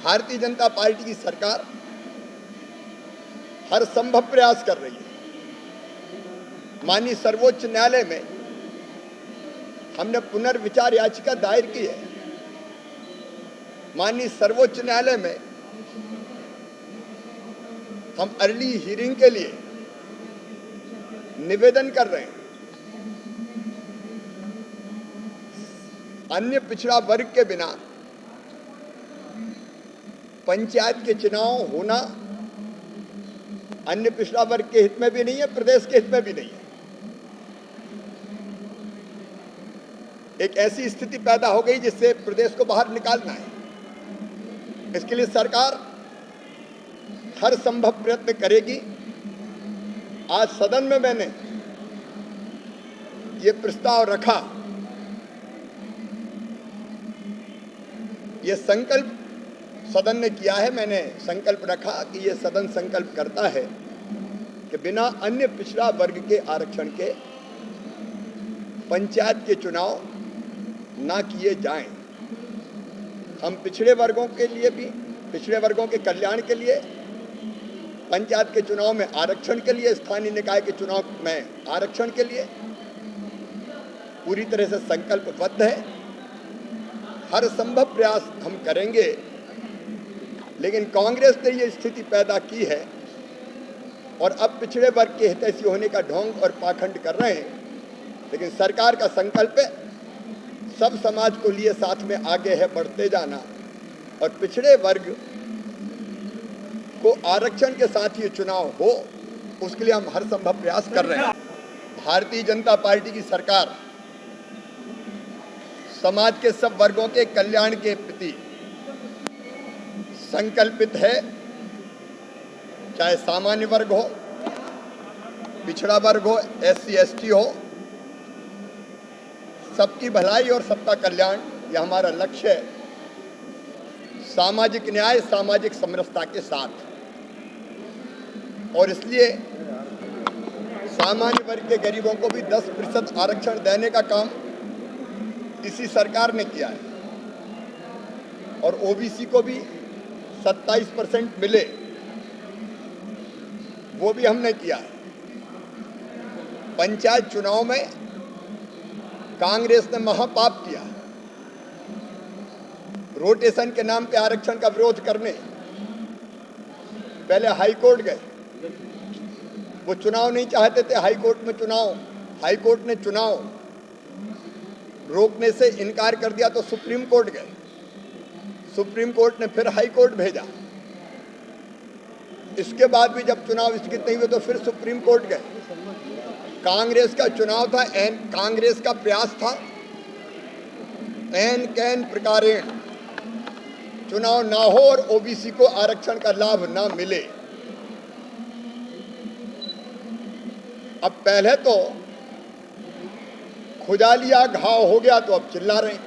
Bharatiya Janata party की सरकार हर संभव प्रयास कर रही है। माननीय सर्वोच्च न्यायालय में हमने पुनर्विचार याचिका दायर की है। माननीय सर्वोच्च न्यायालय में हम अर्ली हियरिंग के लिए निवेदन कर रहे हैं। अन्य पिछड़ा वर्ग के बिना पंचायत के चुनाव होना अन्य पिछड़ा वर्ग के हित में भी नहीं है, प्रदेश के हित में भी नहीं है। एक ऐसी स्थिति पैदा हो गई जिससे प्रदेश को बाहर निकालना है। इसके लिए सरकार हर संभव प्रयत्न करेगी। आज सदन में मैंने ये प्रस्ताव रखा, ये संकल्प सदन ने किया है। मैंने संकल्प रखा कि ये सदन संकल्प करता है कि बिना अन्य पिछड़ा वर्ग के आरक्षण के पंचायत के चुनाव ना किए जाएं। हम पिछड़े वर्गों के लिए भी, पिछड़े वर्गों के कल्याण के लिए, पंचायत के चुनाव में आरक्षण के लिए, स्थानीय निकाय के चुनाव में आरक्षण के लिए पूरी तरह से संकल्पबद्ध है। हर संभव प्रयास हम करेंगे, लेकिन कांग्रेस ने ये स्थिति पैदा की है और अब पिछड़े वर्ग के हितैषी होने का ढोंग और पाखंड कर रहे हैं। लेकिन सरकार का संकल्प है सब समाज को लिए साथ में आगे है बढ़ते जाना, और पिछड़े वर्ग को आरक्षण के साथ ये चुनाव हो, उसके लिए हम हर संभव प्रयास कर रहे हैं। भारतीय जनता पार्टी की सरकार समाज के सब वर्गों के कल्याण के प्रति संकल्पित है। चाहे सामान्य वर्ग हो, पिछड़ा वर्ग हो, SC ST हो, सबकी भलाई और सबका कल्याण यह हमारा लक्ष्य है। सामाजिक न्याय, सामाजिक समरसता के साथ। और इसलिए सामान्य वर्ग के गरीबों को भी 10% आरक्षण देने का काम इसी सरकार ने किया है, और OBC को भी 27% मिले, वो भी हमने किया है। पंचायत चुनाव में कांग्रेस ने महापाप किया। रोटेशन के नाम पे आरक्षण का विरोध करने पहले हाईकोर्ट गए। वो चुनाव नहीं चाहते थे, हाईकोर्ट में चुनाव, हाईकोर्ट ने चुनाव रोकने से इनकार कर दिया तो सुप्रीम कोर्ट गए। सुप्रीम कोर्ट ने फिर हाई कोर्ट भेजा। इसके बाद भी जब चुनाव स्थगित नहीं हुए तो फिर सुप्रीम कोर्ट गए। कांग्रेस का चुनाव था, कांग्रेस का प्रयास था एन कैन प्रकारेण चुनाव ना हो और OBC को आरक्षण का लाभ ना मिले। अब पहले तो खुजा लिया, घाव हो गया तो अब चिल्ला रहे हैं।